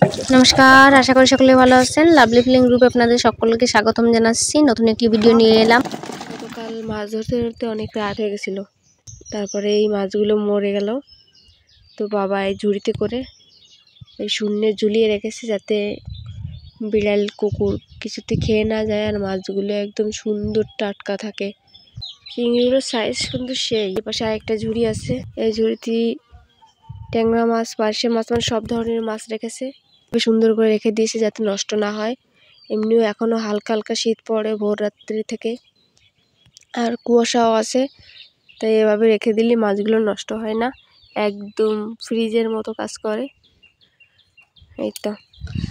নমস্কার, আশা করি সকলে ভালো আছেন। লাভলি ফিলিং গ্রুপে আপনাদের সকলকে স্বাগতম জানাচ্ছি। নতুন একটি ভিডিও নিয়ে এলাম। গতকাল মাছ ধরতে ধরতে অনেক রাত হয়ে গেছিল, তারপরে এই মাছগুলো মরে গেল। তো বাবা এই ঝুড়িতে করে এই শূন্যে ঝুলিয়ে রেখেছে, যাতে বিড়াল কুকুর কিছুতে খেয়ে না যায়, আর মাছগুলো একদম সুন্দর টাটকা থাকে। চিংড়িগুলোর সাইজ কিন্তু সেই। এপাশে আরেকটা ঝুড়ি আছে, এই ঝুড়িতে ট্যাংরা মাছ, পার্শে মাছ, মানে সব ধরনের মাছ রেখেছে। সুন্দর করে রেখে দিয়েছে যাতে নষ্ট না হয়। এমনিও এখনো হালকা হালকা শীত পড়ে ভোর রাত্রি থেকে, আর কুয়াশাও আছে, তাই এভাবে রেখে দিলে মাছগুলো নষ্ট হয় না, একদম ফ্রিজের মতো কাজ করে। এই তো,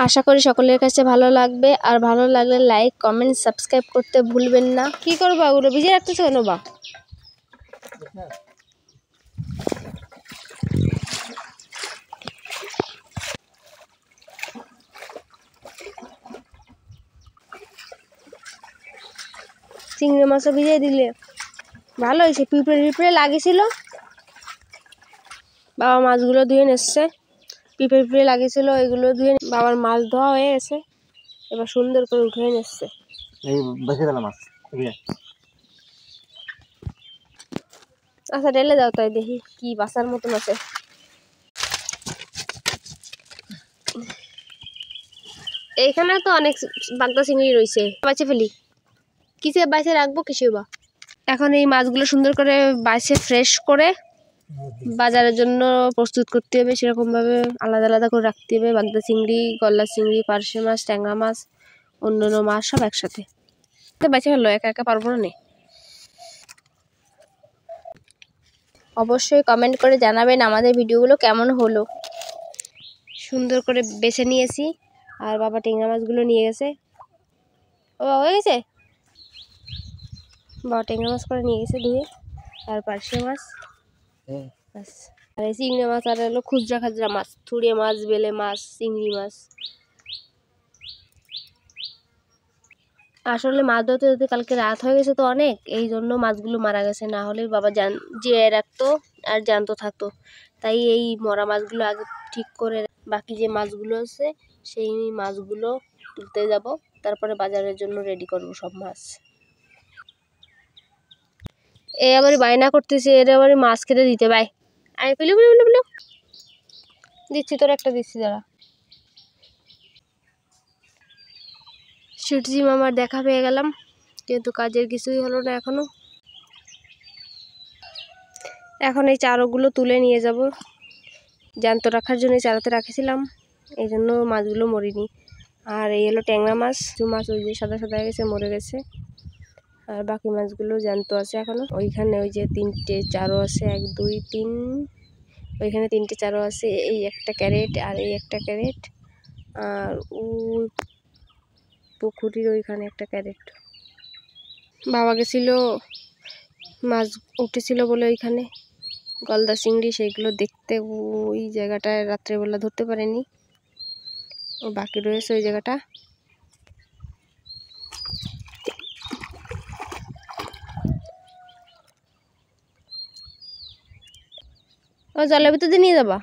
আশা করি সকলের কাছে ভালো লাগবে, আর ভালো লাগলে লাইক, কমেন্ট, সাবস্ক্রাইব করতে ভুলবেন না। কি করবা ওগুলো ভিজে রাখতেছো কেন বা? চিংড়ি মাছও ভিজিয়ে দিলে ভালো হয়েছে। পিঁপড়ে টিপড়ে লাগিয়েছিল, বাবা মাছগুলো ধুয়ে নিচ্ছে। পিঁপড়ে পিঁপড়ে লাগিয়েছিল, এগুলো ধুয়ে বাবার মাছ ধোয়া হয়ে গেছে, এবার সুন্দর করে উঠে নিচ্ছে। আচ্ছা ঢেলে দাও, তাই দেখি কি বাসার মতন আছে। এইখানে তো অনেক বাগদা চিংড়ি রয়েছে, বাঁচে ফেলি। কিসে বাইসে রাখবো, কিসে বা। এখন এই মাছগুলো সুন্দর করে বাইসে ফ্রেশ করে বাজারের জন্য প্রস্তুত করতে হবে। সেরকমভাবে আলাদা আলাদা করে রাখতে হবে। বাগদা চিংড়ি, গলদা চিংড়ি, পার্শে মাছ, ট্যাংরা মাছ, অন্যান্য মাছ সব একসাথে। বেঁচে ফেললো, একা একা পারবো না। অবশ্যই কমেন্ট করে জানাবেন আমাদের ভিডিওগুলো কেমন হলো। সুন্দর করে বেছে নিয়েছি, আর বাবা ট্যাংরা মাছগুলো নিয়ে গেছে। ও হয়ে গেছে, বাবা ট্যাংরা মাছ করে নিয়ে গেছে ধুয়ে, আর পার্শে মাছ, ব্যাস। আর এই চিংড়ি মাছ, আর হলো খুচরা খাজরা মাছ, থুড়ে মাছ, বেলে মাছ, চিংড়ি মাছ। আসলে মাছ ধরতে ধরতে কালকে রাত হয়ে গেছে তো অনেক, এই জন্য মাছগুলো মারা গেছে। না হলে বাবা জিয়ে রাখতো আর জ্যান্ত থাকতো। তাই এই মরা মাছগুলো আগে ঠিক করে, বাকি যে মাছগুলো আছে সেই মাছগুলো তুলতে যাব, তারপরে বাজারের জন্য রেডি করব সব মাছ। এই আবার বায়না করতেছে, এর আবার মাছ কেটে দিতে ভাই। আমি পিলু পিলু পিলু পিলু দিচ্ছি, তোর একটা দিচ্ছি দাঁড়া। সূর্যি মামার দেখা পেয়ে গেলাম, কিন্তু কাজের কিছুই হলো না এখনো। এখন এই চারগুলো তুলে নিয়ে যাব, জ্যান্ত রাখার জন্য চারাতে রাখেছিলাম, এই জন্য মাছগুলো মরিনি। আর এই হলো ট্যাংরা মাছ, মাছ ওই যে সাদা সাদা হয়ে গেছে, মরে গেছে। আর বাকি মাছগুলো জ্যান্ত আছে এখনো। ওইখানে ওই যে 3টে চারও আছে, 1 2 3, ওইখানে 3টে চারও আছে। এই একটা ক্যারেট, আর এই একটা ক্যারেট, আর ওই পুকুরির ওইখানে একটা ক্যারেট। বাবা গেছিল, মাছ উঠেছিল বলে ওইখানে গলদা চিংড়ি, সেইগুলো দেখতে ওই জায়গাটায় রাত্রেবেলা ধরতে পারেনি, ও বাকি রয়েছে ওই জায়গাটা। ও জলের ভিতর দিয়ে নিয়ে যাবা,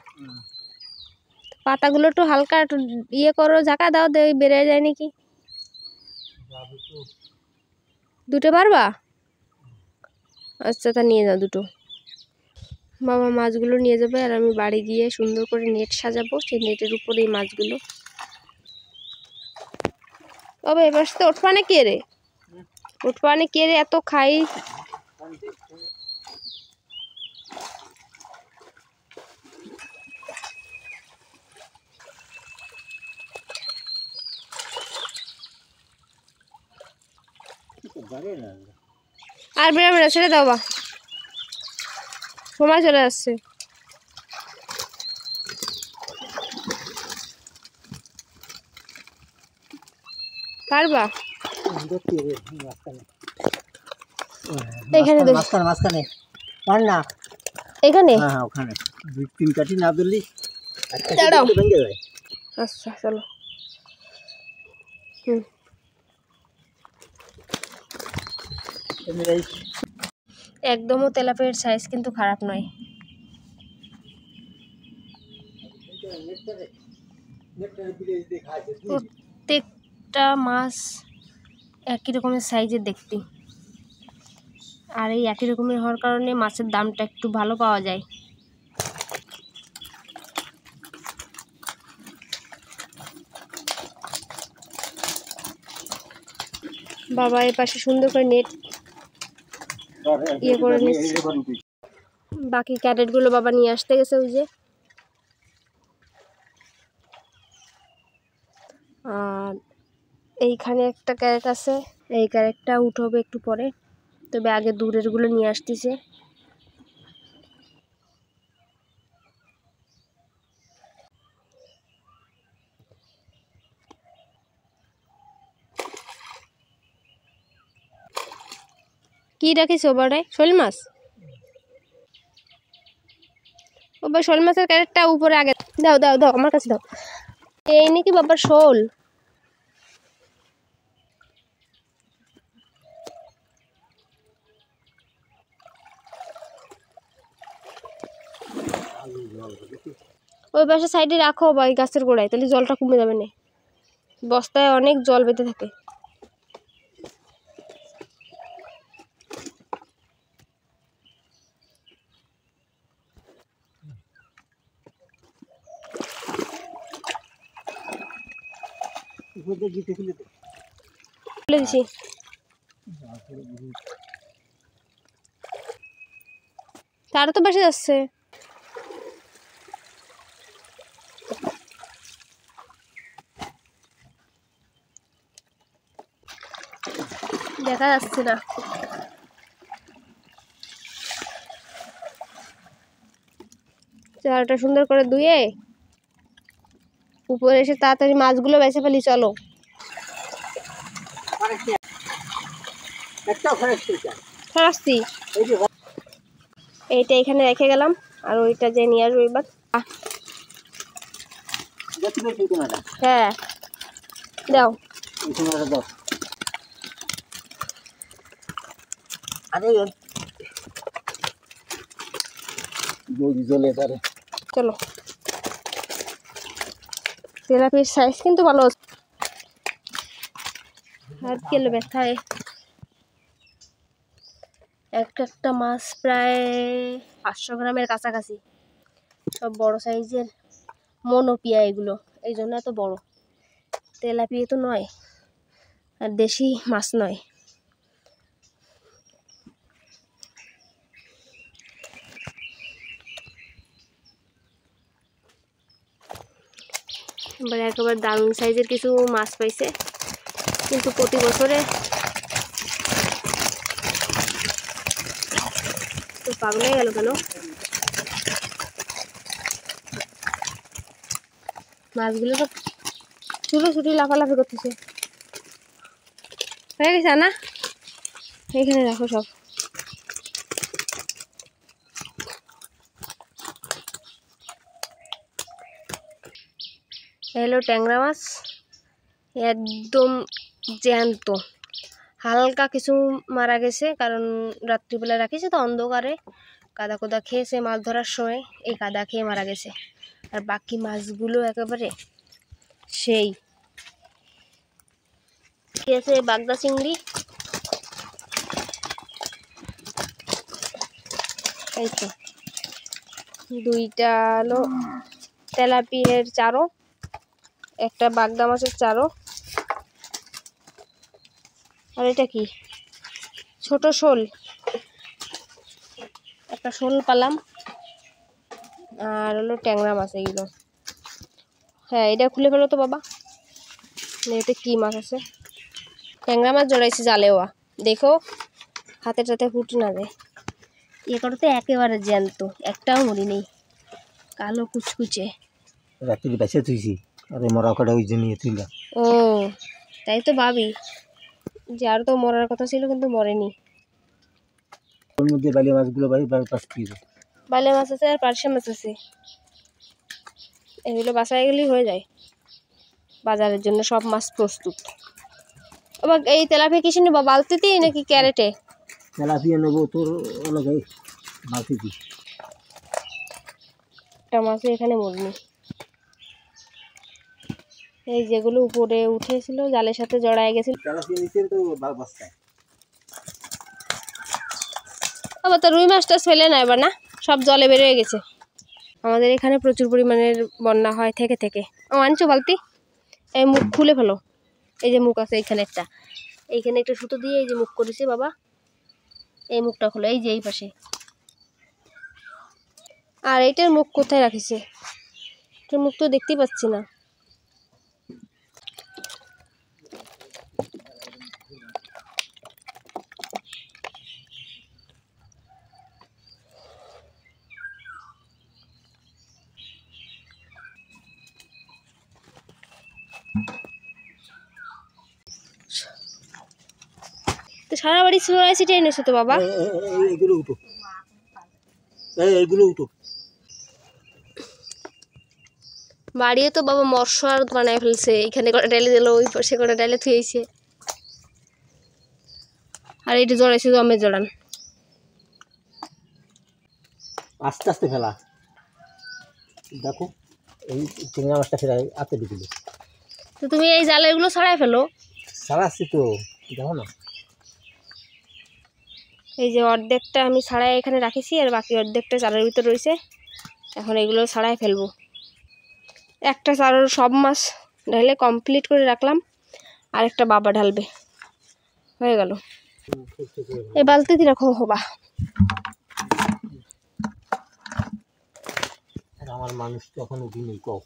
পাতাগুলো একটু হালকা একটু ইয়ে করো, ঝাঁকা দাও, বেড়ে যায় নাকি। দুটো পারবা? আচ্ছা তা নিয়ে যাও দুটো। বাবা মাছগুলো নিয়ে যাবে, আর আমি বাড়ি গিয়ে সুন্দর করে নেট সাজাবো, সেই নেটের উপরে এই মাছগুলো। তবে এবার তো উঠপানে কে রে, উঠপানে কে রে, এত খাই। আর বেরোবে না, ছেড়ে দাও বা, সময় চলে আসছে। পারবা? এখানে মাঝখানে পার না, এখানে ওখানে 2-3 কাঠি না ধরলি ভেঙে যায়। আচ্ছা চলো। একদমও তেলাপিয়ার সাইজ কিন্তু খারাপ নয়। প্রত্যেকটা মাছ একই রকমের সাইজের দেখতে, আর এই একই রকমের হওয়ার কারণে মাছের দামটা একটু ভালো পাওয়া যায়। বাবা এর পাশে সুন্দর করে নেট ইয়ে করে নিচ্ছে। বাকি ক্যারেটগুলো বাবা নিয়ে আসতে গেছে ওই যে। আর এইখানে একটা ক্যারেট আছে, এই ক্যারেটটা উঠবে একটু পরে, তবে আগে দূরেরগুলো নিয়ে আসতেছে। কি রাখিস ওবারে? শোল মাছ? ওবার শোল মাছের ক্যারেটটা উপরে আগে দাও দাও দাও, আমার কাছে দাও। এই নাকি বাবা শোল? ওই পাশে সাইডে রাখো বা এই গাছের গোড়ায়, তাহলে জলটা কমে যাবে না। বস্তায় অনেক জল বেঁধে থাকে। খুলে দিছি। তারা তো বাসে যাচ্ছে। দেখা যাচ্ছে না। চারাটা সুন্দর করে ধুয়ে উপরে এসে তাড়াতাড়ি মাছগুলো বেছে ফেলি। চলো। ফেরাচ্ছি। এইটা এখানে রেখে গেলাম, আর ওইটা যে নিয়ে আসবো এবার। হ্যাঁ দাও। চলো। তেলাপির সাইজ কিন্তু ভালো। হাত গেলে ব্যথায়। একটা মাছ প্রায় 500 গ্রামের কাছাকাছি, সব বড় সাইজের মনোপিয়া এগুলো, এই জন্য এত বড়। তেলাপিয়া তো নয়, আর দেশি মাছ নয়। এবার একেবারে দারুণ সাইজের কিছু মাছ পাইছে, কিন্তু প্রতি বছরে তো পাগল হয়ে গেল কেন? মাছগুলো তো ছুটি লাফালাফি করতেছে। হয়ে গেছে না? এইখানে রাখো সব। হলো ট্যাংরা মাছ, একদম জ্যান্ত। হালকা কিছু মারা গেছে, কারণ রাত্রিবেলা রাখিছে তো অন্ধকারে, কাদা কোদা খেয়েছে মাছ ধরার সময়, এই কাদা খেয়ে মারা গেছে। আর বাকি মাছগুলো একেবারে সেই খেয়েছে। বাগদা চিংড়ি, এই তো দুইটা হলো তেলাপিয়ার চারো, একটা বাগদা মাছের চারো, আর এটা কি ছোট শোল, একটা শোল পালাম, আর হলো ট্যাংরা মাছ এগুলো। হ্যাঁ এটা খুলে ফেলো তো বাবা। এটা কি মাছ আছে? ট্যাংরা মাছ জড়াইছে জালেওয়া, দেখো হাতে টাতে ফুট না যায়। এ করতে একেবারে জ্যান্ত, একটাও মরি নেই, কালো কুচকুচে। রাত্রি বেঁচে তুইছি, আরে মরা কটা ওই জন্য তুইলা। ও তাই তো ভাবি যে আর তো মরার কথা ছিল, কিন্তু মরেনি। ওর মধ্যে বালি মাছগুলো পাঁচ পিস। বালে মাছ আছে আর পার্শে মাছ আছে, এগুলো বাসায় গেলেই হয়ে যায়। বাজারের জন্য সব মাছ প্রস্তুত। আবার এই তেলাপিয়া কিসে নেবো, বালতিতে নাকি ক্যারেটে? তেলাপিয়া নেবো তোর ওলাকে বালতিতে। একটা মাছ এখানে মরিনি। এই যেগুলো উপরে উঠেছিল জালের সাথে জড়ায় গেছিল। আবার তো রুই মাছটা ফেলে না এবার, না সব জলে বেরিয়ে গেছে। আমাদের এখানে প্রচুর পরিমাণের বন্যা হয় থেকে থেকে। ও আনছো বালতি? এই মুখ খুলে ফেলো। এই যে মুখ আছে এইখানে একটা, এইখানে একটা সুতো দিয়ে এই যে মুখ করেছে বাবা, এই মুখটা খোলো, এই যে এই পাশে। আর এইটার মুখ কোথায় রাখিছে? এটার মুখ তো দেখতেই পাচ্ছি না। তো সারা বাড়ি ছড়াই ছিটিয়ে এনেছো তো বাবা? এইগুলো উঠো, এইগুলো উঠো। বাড়িয়ে তো বাবা মৎস্য আর বানায় ফেলছে। এখানে করে ডালে দিল, ওই পাশে করে ডালে থুয়েছে। আর এইটা জড়াইছে জমে জড়ান। আস্তে আস্তে ফেলা, দেখো এই চিংড়া মাছটা ফেরা আতে দিল। তো তুমি এই জালেরগুলো ছড়াই ফেলো। সারাচ্ছি তো, দেখো না। এই যে অর্ধেকটা আমি ছাড়াই এখানে রাখেছি, আর বাকি অর্ধেকটা চালের ভিতর রয়েছে। এখন এগুলো ছাড়াই ফেলবো। একটা চালের সব মাছ ঢালে কমপ্লিট করে রাখলাম, আর একটা বাবা ঢালবে, হয়ে গেল। এই বালতিতে রাখো হবা। আমার মানুষ তো এখন উঠিনি, কও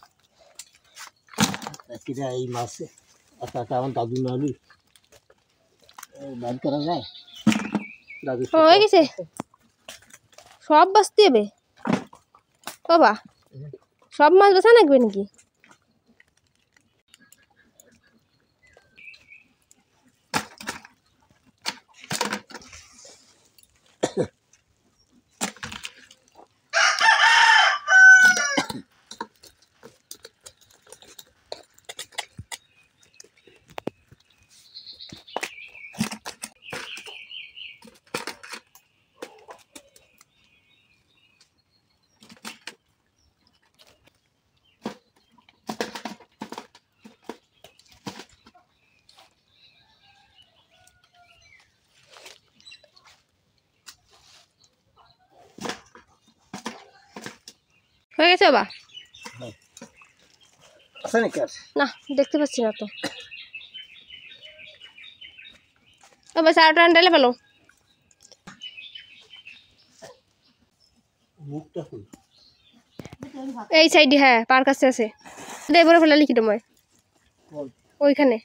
কিরা এই মাছে একা একা আমার দাদু নাড়ু বাদ করা যায়? দাদু হয়ে গেছে, সব বাঁচতে হবে বাবা। সব মাছ বাঁচা লাগবে নাকি? হয়ে গেছে বাবা? আছে নাকি আর? না, দেখতে পাচ্ছি না তো। তবে চারটা ঢেলে ফেলো। মুখটা কই? এই সাইডে, হ্যাঁ পার কাছে আছে। এবারে ফেলা লিখি তোমায় ওইখানে।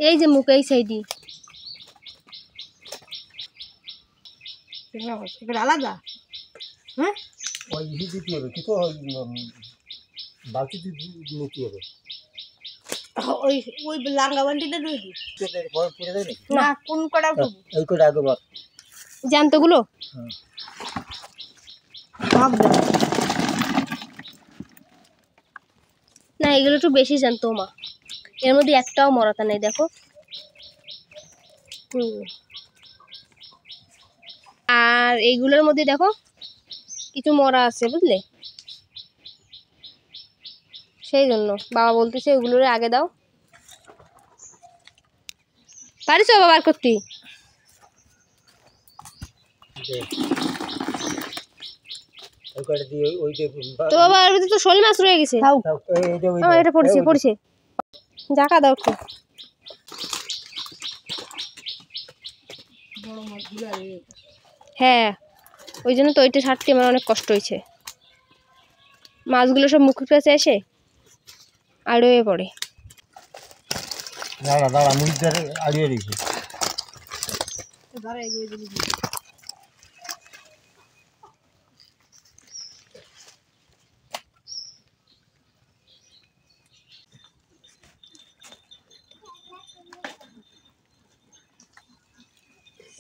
এই যে মুখ এই সাইডে। আলাদা? হ্যাঁ, ওই দিতে হবে কি তো, বালতি নিতে হবে। ওই ওই লাঙ্গা বান্ডিটা দুই দি পড়ে যায় নাকি? না, কোন কটা উঠবো? এই করে আগে বল। জ্যান্তগুলো না, এগুলো একটু বেশি জানতো মা। এর মধ্যে একটাও মরাতা নেই, দেখো। আর এইগুলোর মধ্যে দেখো কিছু মরা আছে, বুঝলে? সেই জন্য বাবা বলতেছে ওগুলোর আগে দাও। পারিস বাবা বার করতে? তো বাবা এর ভিতরে তো শোল মাছ রয়ে গেছে। এটা পড়েছে পড়েছে, জাকা দাও একটু। হ্যাঁ, ওই জন্য তো ওইটা ছাড়তে আমার অনেক কষ্ট হয়েছে। মাছগুলো সব মুখের কাছে এসে আড়িয়ে পড়ে। দাঁড়া দাঁড়া, মুখ ধরে আড়িয়ে দিয়েছে।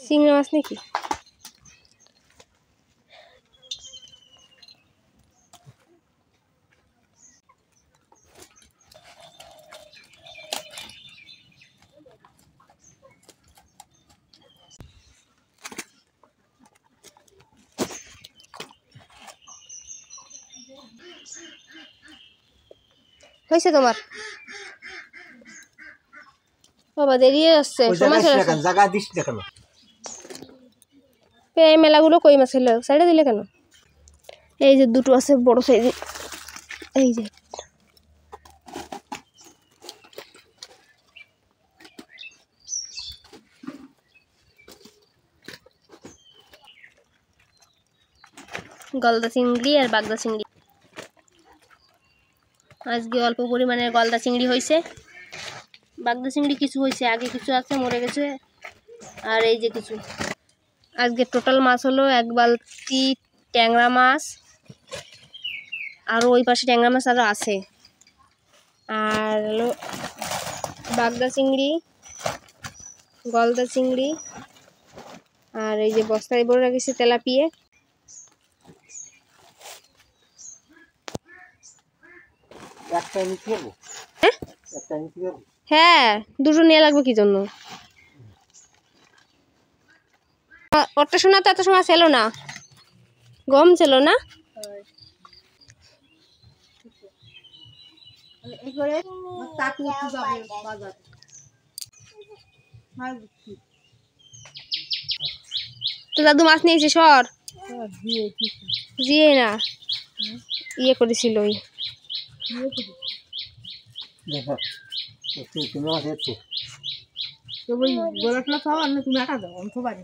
চিংড়ি মাছ নাকি? হয়েছে তোমার বাবা দেরি আসছে সময় চলে আসছে জায়গা দিস না কেন এই মেলাগুলো কই মাছ ছিল সাইডে দিলে কেন এই যে দুটো আছে বড় সাইজ এই যে গলদা চিংড়ি আর বাগদা চিংড়ি আজকে অল্প পরিমাণের গলদা চিংড়ি হয়েছে বাগদা চিংড়ি কিছু হয়েছে আগে কিছু আছে মরে গেছে আর এই যে কিছু আজকে টোটাল মাছ হলো 1 বালতি ট্যাংরা মাছ আর ওই পাশে ট্যাংরা মাছ আরও আছে আর হলো বাগদা চিংড়ি গলদা চিংড়ি আর এই যে বস্তায় ভরে রেখেছি তেলাপিয়া একটা নিতে পারবো একটা নিতে পারবো হ্যাঁ দুটো নিয়ে লাগবে কি জন্য ওটা শোনা তো এত সময় ছিল না গম ছিল না তো দাদু মাছ নিয়েছে সর জিয়ে না ইয়ে করেছিল ওই দেখো তুমি আছে তো ওই গোলাপটা খাওয়ার না তুমি আটা দাও অন্ত পারি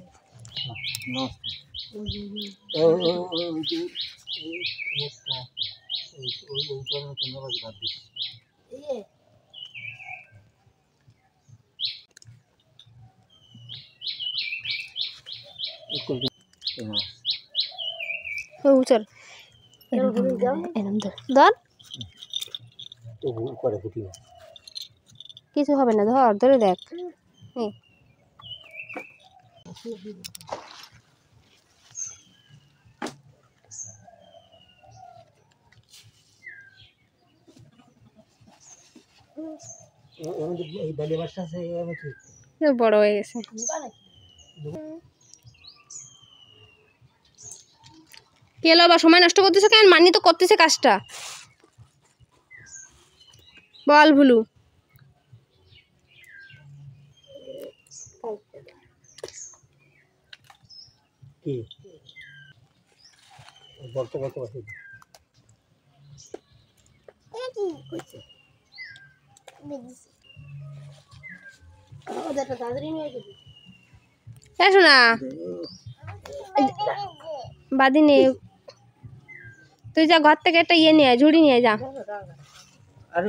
চল ধর কিছু হবে না ধর ধরে দেখ বড় হয়ে গেছে কি হলো আবার সময় নষ্ট করতেছে কেন মানি তো করতেছে কাজটা বল ভুলু কি বলতে বলতে বসে শোনা বাদিনে তুই যা ঘর থেকে একটা ইয়ে নিয়ে ঝুড়ি নিয়ে যা আরে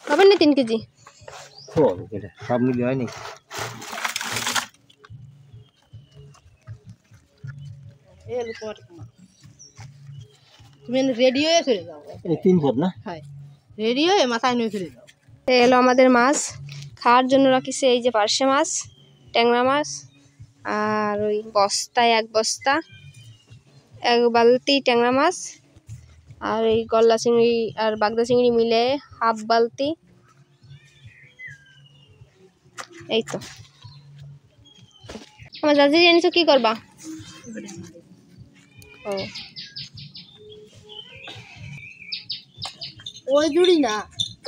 হবে না 3 কেজি সব মিলে হয়নি তুমি রেডি হয়ে চলে যাও এই 3 পদ না হ্যাঁ রেডি হয়ে মাথায় নিয়ে চলে যাও এলো আমাদের মাছ খাওয়ার জন্য রাখিছে এই যে পার্শে মাছ ট্যাংরা মাছ আর ওই বস্তায় 1 বস্তা 1 বালতি ট্যাংরা মাছ আর এই গলদা চিংড়ি আর বাগদা চিংড়ি মিলে হাফ বালতি এই তো আমার দাদি জানিস কি করবা ও ওই জুড়ি না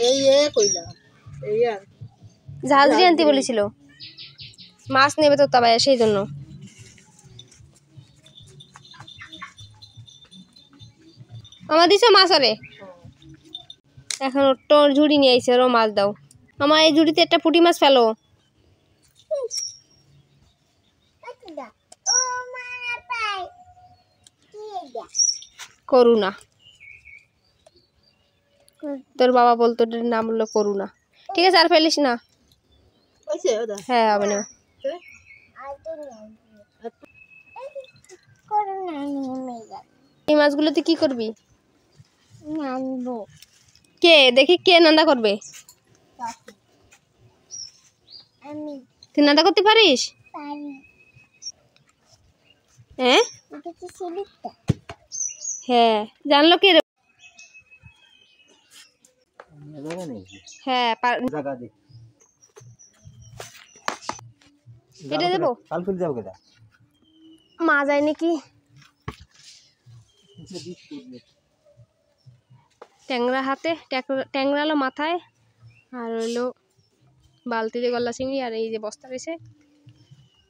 এই কইলা এই আর ঝালজি আনতে বলেছিল মাছ নেবে তো তবে সেই জন্য আমার দিছে মাছ আরে এখন তো ঝুড়ি নিয়ে আইছে আর মাছ দাও আমার এই ঝুড়িতে একটা পুঁটি মাছ ফেলো করুণা তোর বাবা বলতো ওটার নাম হলো করুণা ঠিক আছে আর ফেলিস না ওইছে ওদা হ্যাঁ হবে না এই মাছগুলো তুই কি করবি কে দেখি কে নান্দা করবে? তুই নান্দা করতে পারিস? হ্যাঁ হ্যাঁ, জানলো কে রে? হ্যাঁ এটা দেবো। কাল ফেলে যাবো কেটা? মা যায় নাকি? ট্যাংরা হাতে, ট্যাংরালো মাথায়, আর হইলো বালতিতে গলা চিংড়ি, আর এই যে বস্তা রয়েছে।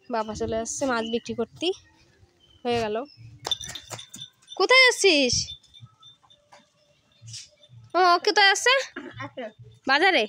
বাবা চলে আসছে মাছ বিক্রি করতে। হয়ে গেল। কোথায় যাচ্ছিস? ও কোথায় আসছে? বাজারে।